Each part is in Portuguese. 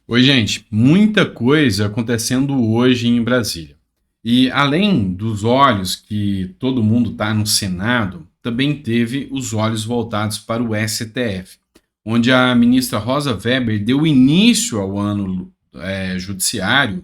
Oi, gente. Muita coisa acontecendo hoje em Brasília. E além dos olhos que todo mundo está no Senado, também teve os olhos voltados para o STF, onde a ministra Rosa Weber deu início ao ano judiciário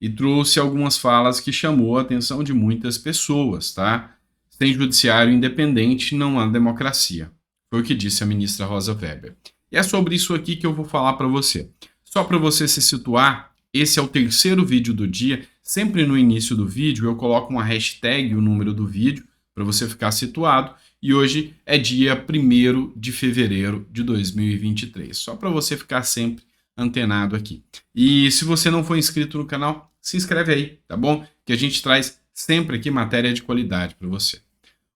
e trouxe algumas falas que chamou a atenção de muitas pessoas, tá? Sem judiciário independente não há democracia. Foi o que disse a ministra Rosa Weber. E é sobre isso aqui que eu vou falar para você. Só para você se situar, esse é o terceiro vídeo do dia. Sempre no início do vídeo eu coloco uma hashtag e o número do vídeo para você ficar situado. E hoje é dia 1º de fevereiro de 2023. Só para você ficar sempre antenado aqui. E se você não for inscrito no canal, se inscreve aí, tá bom? Que a gente traz sempre aqui matéria de qualidade para você.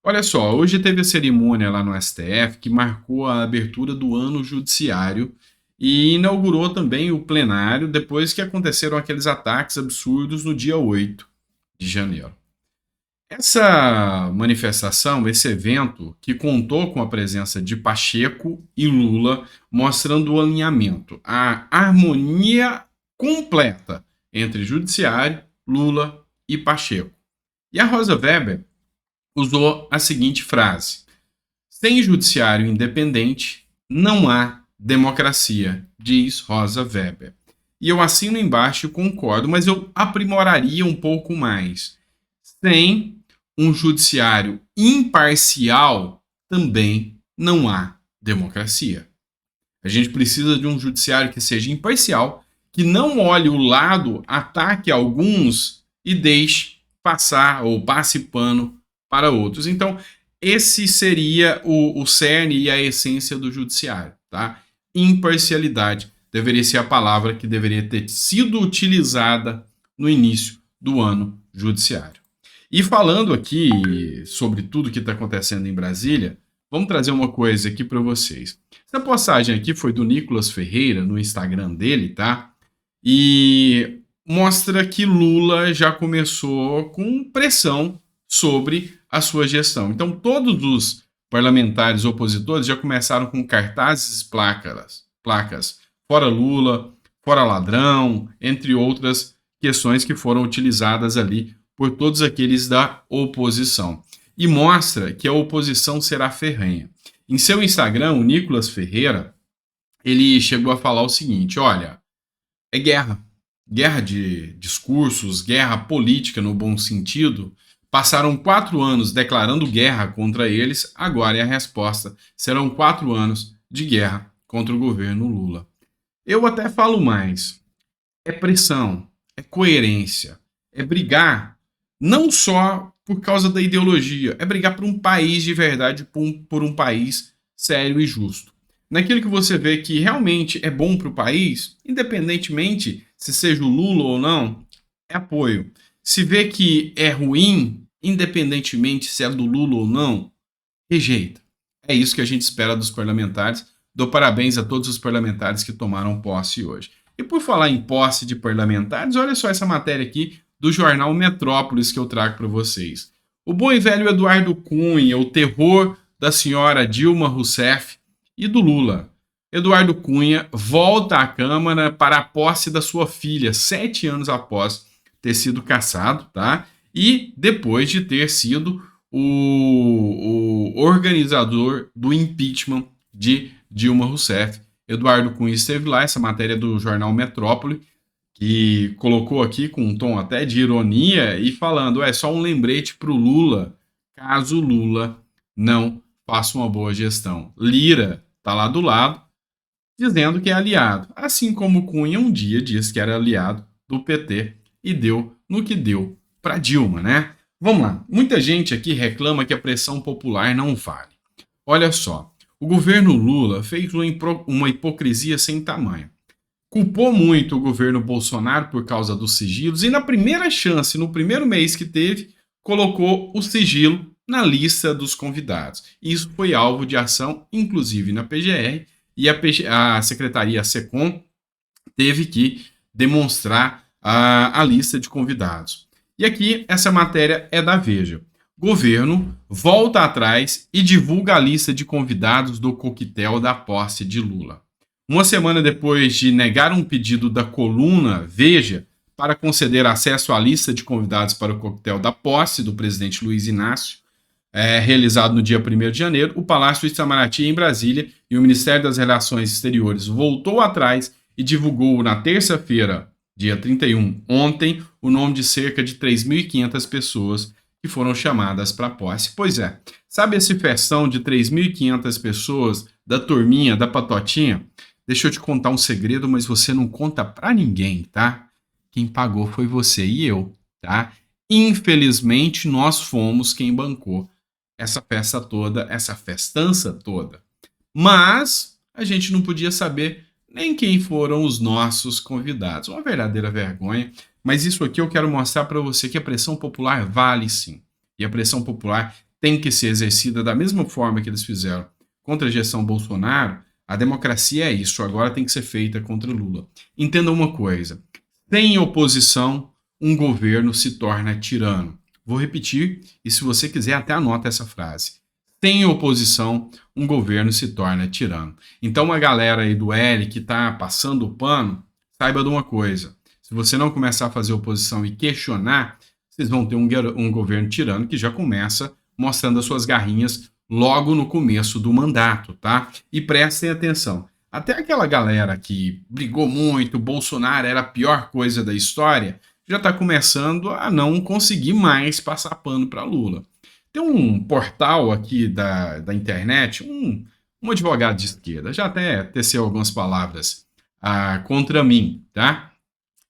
Olha só, hoje teve a cerimônia lá no STF que marcou a abertura do ano judiciário e inaugurou também o plenário depois que aconteceram aqueles ataques absurdos no dia 8 de janeiro. Essa manifestação, esse evento, que contou com a presença de Pacheco e Lula, mostrando o alinhamento, a harmonia completa entre Judiciário, Lula e Pacheco. E a Rosa Weber usou a seguinte frase: sem judiciário independente, não há democracia, diz Rosa Weber. E eu assino embaixo e concordo, mas eu aprimoraria um pouco mais. Sem um judiciário imparcial, também não há democracia. A gente precisa de um judiciário que seja imparcial, que não olhe o lado, ataque alguns e deixe passar ou passe pano para outros. Então, esse seria o cerne e a essência do judiciário, tá? Imparcialidade deveria ser a palavra que deveria ter sido utilizada no início do ano judiciário. E falando aqui sobre tudo que está acontecendo em Brasília, vamos trazer uma coisa aqui para vocês. Essa postagem aqui foi do Nicolas Ferreira no Instagram dele, tá? E mostra que Lula já começou com pressão sobre a sua gestão. Então, todos os parlamentares opositores já começaram com cartazes, placas, fora Lula, fora ladrão, entre outras questões que foram utilizadas ali por todos aqueles da oposição. E mostra que a oposição será ferrenha. Em seu Instagram, o Nicolas Ferreira, ele chegou a falar o seguinte: olha, é guerra. Guerra de discursos, guerra política no bom sentido. Passaram 4 anos declarando guerra contra eles, agora é a resposta. Serão 4 anos de guerra contra o governo Lula. Eu até falo mais. É pressão, é coerência, é brigar não só por causa da ideologia, é brigar por um país de verdade, por um país sério e justo. Naquilo que você vê que realmente é bom para o país, independentemente se seja o Lula ou não, é apoio. Se vê que é ruim, independentemente se é do Lula ou não, rejeita. É isso que a gente espera dos parlamentares. Dou parabéns a todos os parlamentares que tomaram posse hoje. E por falar em posse de parlamentares, olha só essa matéria aqui do jornal Metrópolis que eu trago para vocês. O bom e velho Eduardo Cunha, o terror da senhora Dilma Rousseff e do Lula. Eduardo Cunha volta à Câmara para a posse da sua filha, 7 anos após ter sido cassado, tá? E depois de ter sido o organizador do impeachment de Dilma Rousseff. Eduardo Cunha esteve lá, essa matéria do jornal Metrópole, que colocou aqui com um tom até de ironia e falando, é só um lembrete para o Lula, caso Lula não faça uma boa gestão. Lira está lá do lado, dizendo que é aliado, assim como Cunha um dia disse que era aliado do PT e deu no que deu para Dilma, né? Vamos lá, muita gente aqui reclama que a pressão popular não vale. Olha só, o governo Lula fez uma hipocrisia sem tamanho. Culpou muito o governo Bolsonaro por causa dos sigilos e na primeira chance, no primeiro mês que teve, colocou o sigilo na lista dos convidados. Isso foi alvo de ação, inclusive na PGR, e a Secretaria SECOM teve que demonstrar a lista de convidados. E aqui, essa matéria é da Veja. Governo volta atrás e divulga a lista de convidados do coquetel da posse de Lula. Uma semana depois de negar um pedido da coluna Veja para conceder acesso à lista de convidados para o coquetel da posse do presidente Luiz Inácio, realizado no dia 1º de janeiro, o Palácio Itamaraty, em Brasília, e o Ministério das Relações Exteriores voltou atrás e divulgou na terça-feira, dia 31, ontem, o nome de cerca de 3.500 pessoas que foram chamadas para a posse. Pois é, sabe esse festão de 3.500 pessoas, da turminha, da patotinha? Deixa eu te contar um segredo, mas você não conta para ninguém, tá? Quem pagou foi você e eu, tá? Infelizmente, nós fomos quem bancou essa festa toda, essa festança toda. Mas a gente não podia saber nem quem foram os nossos convidados. Uma verdadeira vergonha. Mas isso aqui eu quero mostrar para você que a pressão popular vale sim. E a pressão popular tem que ser exercida da mesma forma que eles fizeram contra a gestão Bolsonaro. A democracia é isso, agora tem que ser feita contra Lula. Entenda uma coisa: sem oposição, um governo se torna tirano. Vou repetir, e se você quiser, até anota essa frase. Sem oposição, um governo se torna tirano. Então, a galera aí do L que está passando o pano, saiba de uma coisa: se você não começar a fazer oposição e questionar, vocês vão ter um governo tirano que já começa mostrando as suas garrinhas logo no começo do mandato, tá? E prestem atenção. Até aquela galera que brigou muito, Bolsonaro era a pior coisa da história, já está começando a não conseguir mais passar pano para Lula. Tem um portal aqui da internet, um advogado de esquerda, já até teceu algumas palavras contra mim, tá?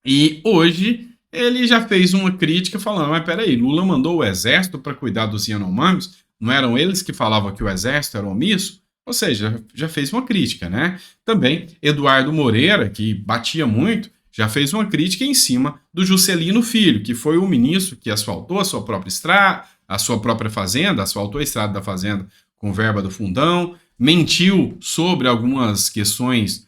E hoje ele já fez uma crítica falando, mas peraí, Lula mandou o exército para cuidar dos Yanomamis, não eram eles que falavam que o exército era omisso? Ou seja, já fez uma crítica, né? Também Eduardo Moreira, que batia muito, já fez uma crítica em cima do Juscelino Filho, que foi o ministro que asfaltou a sua própria estrada, a sua própria fazenda, asfaltou a estrada da fazenda com verba do fundão, mentiu sobre algumas questões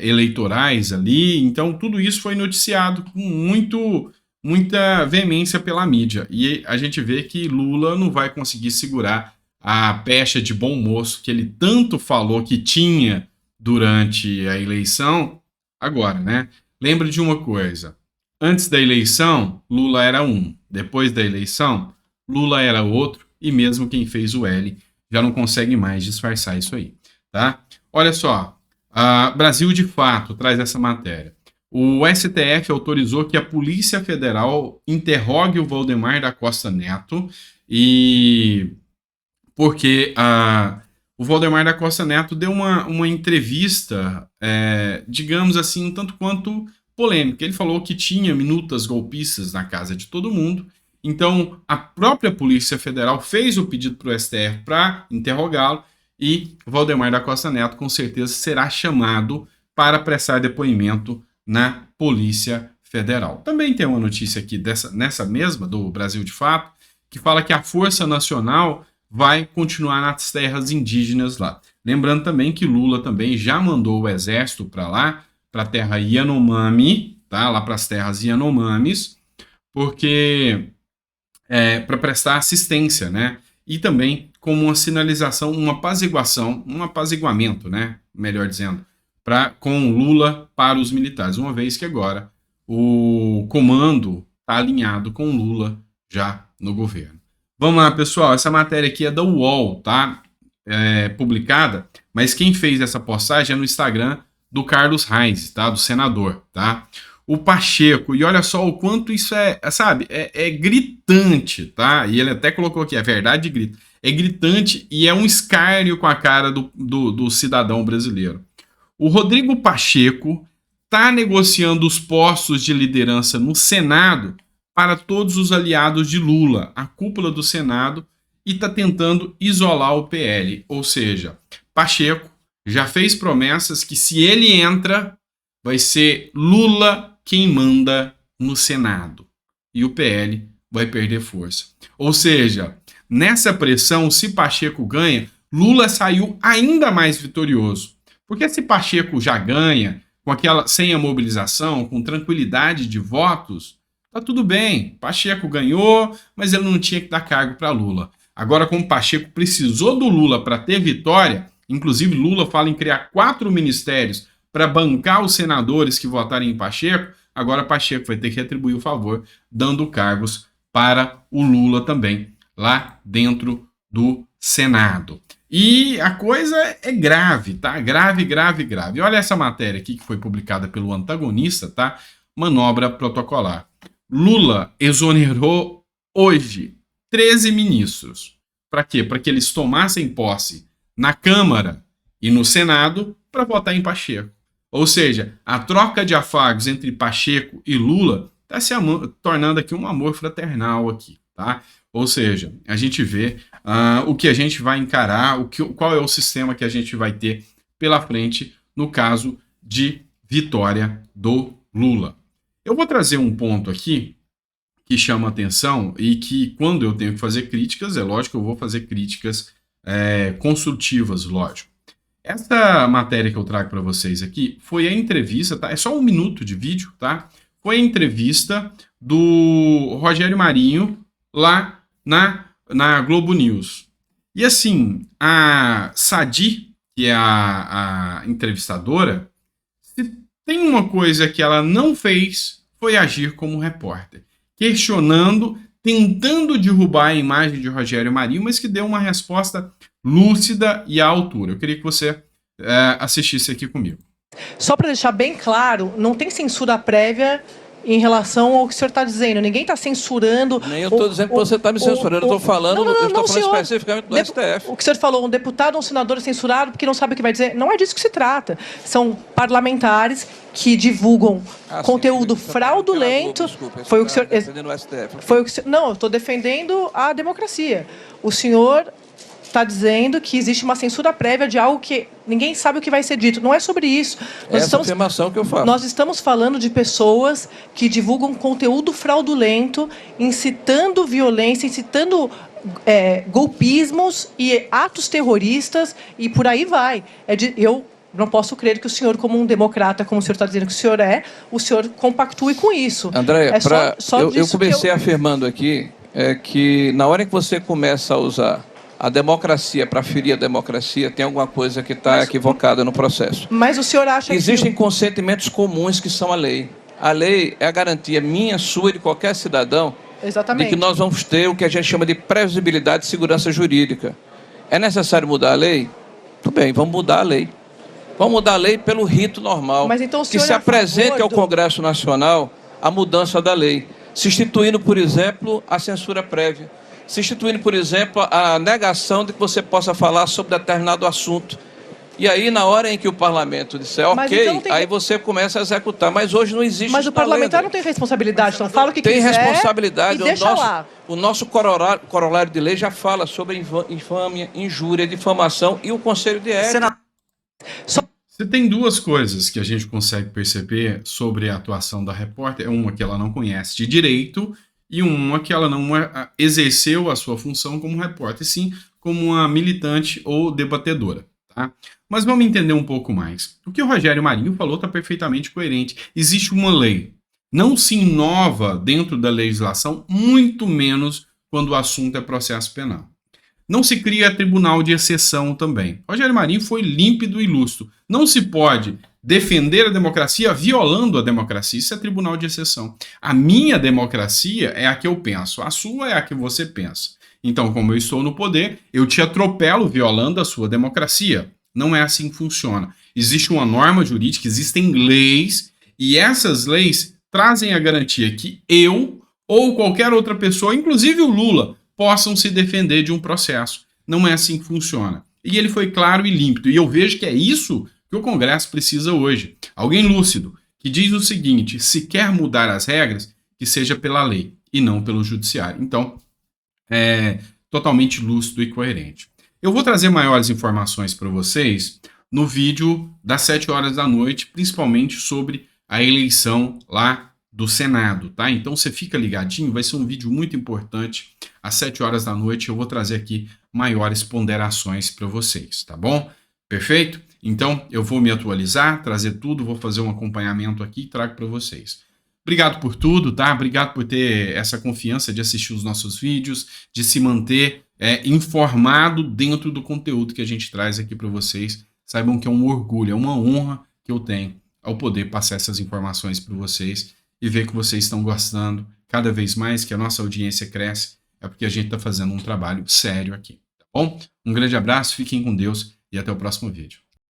eleitorais ali. Então, tudo isso foi noticiado com muita veemência pela mídia. E a gente vê que Lula não vai conseguir segurar a pecha de bom moço que ele tanto falou que tinha durante a eleição agora, né? Lembre de uma coisa: antes da eleição, Lula era um. Depois da eleição, Lula era outro. E mesmo quem fez o L já não consegue mais disfarçar isso aí, tá? Olha só, Brasil de Fato traz essa matéria. O STF autorizou que a Polícia Federal interrogue o Valdemar da Costa Neto, porque o Valdemar da Costa Neto deu uma entrevista, digamos assim, um tanto quanto polêmica. Ele falou que tinha minutas golpistas na casa de todo mundo. Então, a própria Polícia Federal fez o pedido para o STF para interrogá-lo, e Valdemar da Costa Neto, com certeza, será chamado para prestar depoimento na Polícia Federal. Também tem uma notícia aqui nessa mesma, do Brasil de Fato, que fala que a Força Nacional vai continuar nas terras indígenas lá. Lembrando também que Lula também já mandou o exército para lá, para a terra Yanomami, tá? Lá para as terras Yanomamis, porque para prestar assistência, né? E também como uma sinalização, um apaziguamento, né? Melhor dizendo, com Lula para os militares, uma vez que agora o comando está alinhado com Lula já no governo. Vamos lá, pessoal, essa matéria aqui é da UOL, tá? Publicada, mas quem fez essa postagem é no Instagram do Carlos Reis, tá? Do senador, tá? O Pacheco, e olha só o quanto isso é gritante, tá? E ele até colocou aqui, é verdade, grita. É gritante e é um escárnio com a cara do cidadão brasileiro. O Rodrigo Pacheco está negociando os postos de liderança no Senado para todos os aliados de Lula, a cúpula do Senado, e está tentando isolar o PL. Ou seja, Pacheco já fez promessas que se ele entra, vai ser Lula quem manda no Senado. E o PL vai perder força. Ou seja, nessa pressão, se Pacheco ganha, Lula saiu ainda mais vitorioso. Porque se Pacheco já ganha, sem a mobilização, com tranquilidade de votos, tá tudo bem. Pacheco ganhou, mas ele não tinha que dar cargo para Lula. Agora, como Pacheco precisou do Lula para ter vitória, inclusive Lula fala em criar 4 ministérios para bancar os senadores que votarem em Pacheco, agora Pacheco vai ter que retribuir o favor, dando cargos para o Lula também, lá dentro do Senado. E a coisa é grave, tá? Grave, grave, grave. Olha essa matéria aqui que foi publicada pelo Antagonista, tá? Manobra protocolar. Lula exonerou hoje 13 ministros. Para quê? Para que eles tomassem posse na Câmara e no Senado para votar em Pacheco. Ou seja, a troca de afagos entre Pacheco e Lula está se tornando aqui um amor fraternal aqui, tá? Ou seja, a gente vê o que a gente vai encarar, qual é o sistema que a gente vai ter pela frente no caso de vitória do Lula. Eu vou trazer um ponto aqui que chama atenção e que, quando eu tenho que fazer críticas, é lógico que eu vou fazer críticas construtivas, lógico. Essa matéria que eu trago para vocês aqui foi a entrevista, tá? É só 1 minuto de vídeo, tá? Foi a entrevista do Rogério Marinho lá na Globo News. E assim, a Sadi, que é a entrevistadora, se tem uma coisa que ela não fez, foi agir como repórter, questionando, tentando derrubar a imagem de Rogério Marinho, mas que deu uma resposta lúcida e à altura. Eu queria que você assistisse aqui comigo. Só para deixar bem claro, não tem censura prévia em relação ao que o senhor está dizendo. Ninguém está censurando... Nem eu estou dizendo que você está me censurando. Eu estou falando, eu estou falando especificamente do STF. O que o senhor falou, um deputado ou um senador censurado porque não sabe o que vai dizer. Não é disso que se trata. São parlamentares que divulgam conteúdo fraudulento. Desculpa, foi o que o senhor... defendendo o STF. Foi o que o senhor... Não, eu estou defendendo a democracia. O senhor está dizendo que existe uma censura prévia de algo que ninguém sabe o que vai ser dito. Não é sobre isso. Essa afirmação que eu faço. Nós estamos falando de pessoas que divulgam conteúdo fraudulento, incitando violência, incitando golpismos e atos terroristas, e por aí vai. Eu não posso crer que o senhor, como um democrata, como o senhor está dizendo que o senhor compactue com isso. Andréia, eu comecei afirmando aqui que na hora que você começa a usar a democracia para ferir a democracia, tem alguma coisa que está equivocada no processo. Mas o senhor acha que... Existem consentimentos comuns que são a lei. A lei é a garantia minha, sua e de qualquer cidadão. Exatamente. De que nós vamos ter o que a gente chama de previsibilidade e segurança jurídica. É necessário mudar a lei? Tudo bem, vamos mudar a lei. Vamos mudar a lei pelo rito normal. Mas então o que senhor se apresente ao Congresso Nacional a mudança da lei, se instituindo, por exemplo, a censura prévia, se instituindo, por exemplo, a negação de que você possa falar sobre determinado assunto. E aí, na hora em que o parlamento disser ok, então aí você começa a executar. Mas hoje não existe isso. Mas o parlamentar não tem responsabilidade, então fala o que tem quiser. Tem responsabilidade. E deixa lá. O nosso corolário de lei já fala sobre infâmia, injúria, difamação e o Conselho de Ética. Você tem 2 coisas que a gente consegue perceber sobre a atuação da repórter. Uma que ela não conhece de direito e uma que ela não exerceu a sua função como repórter, sim como uma militante ou debatedora. Tá? Mas vamos entender um pouco mais. O que o Rogério Marinho falou está perfeitamente coerente. Existe uma lei. Não se inova dentro da legislação, muito menos quando o assunto é processo penal. Não se cria tribunal de exceção também. Rogério Marinho foi límpido e lúcido. Não se pode defender a democracia violando a democracia. Isso é tribunal de exceção. A minha democracia é a que eu penso. A sua é a que você pensa. Então, como eu estou no poder, eu te atropelo violando a sua democracia. Não é assim que funciona. Existe uma norma jurídica, existem leis, e essas leis trazem a garantia que eu ou qualquer outra pessoa, inclusive o Lula, possam se defender de um processo. Não é assim que funciona. E ele foi claro e límpido. E eu vejo que é isso que o Congresso precisa hoje. Alguém lúcido, que diz o seguinte: se quer mudar as regras, que seja pela lei e não pelo judiciário. Então, é totalmente lúcido e coerente. Eu vou trazer maiores informações para vocês no vídeo das 7 horas da noite, principalmente sobre a eleição lá do Senado, tá? Então você fica ligadinho, vai ser um vídeo muito importante. Às 7 horas da noite eu vou trazer aqui maiores ponderações para vocês, tá bom? Perfeito? Então eu vou me atualizar, trazer tudo, vou fazer um acompanhamento aqui e trago para vocês. Obrigado por tudo, tá? Obrigado por ter essa confiança de assistir os nossos vídeos, de se manter informado dentro do conteúdo que a gente traz aqui para vocês. Saibam que é um orgulho, é uma honra que eu tenho ao poder passar essas informações para vocês e ver que vocês estão gostando cada vez mais, que a nossa audiência cresce, é porque a gente está fazendo um trabalho sério aqui, tá bom? Um grande abraço, fiquem com Deus e até o próximo vídeo.